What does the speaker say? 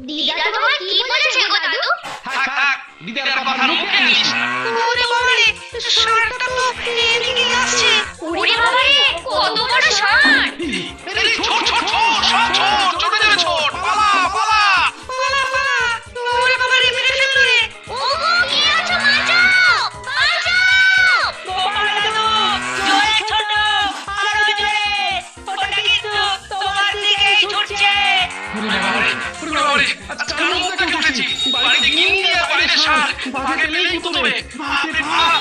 দিদা তোমার কি বলেছে গো দাদু? থাক থাক, দিদার কথা মুখে আনিস না। ওরে বাবারে, ষাঁড়টা তো এদিকে আসছে। ওরে বাবারে, কত বড় ষাঁড়! এই ছোট ছোট ছোট সব ছোট, চলে যাবে ছোট, পালা পালা। পালা পালা, ওরে বাবারে মেরে ফেললো রে। ওগো, কে আছো? বাঁচাও! বাঁচাও! গোপাল দাদু, জোরে ছোট, আরো জোরে। ওটা কিন্তু তোমার দিকেই ছুটছে। ওরে বাবারে, আজকাল মধ্যে উঠেছি। বাড়িতে গিন্নি আর বাড়িতে ষাঁড়, বাঘে পেলেই কুতবে। বাপরে বাপ।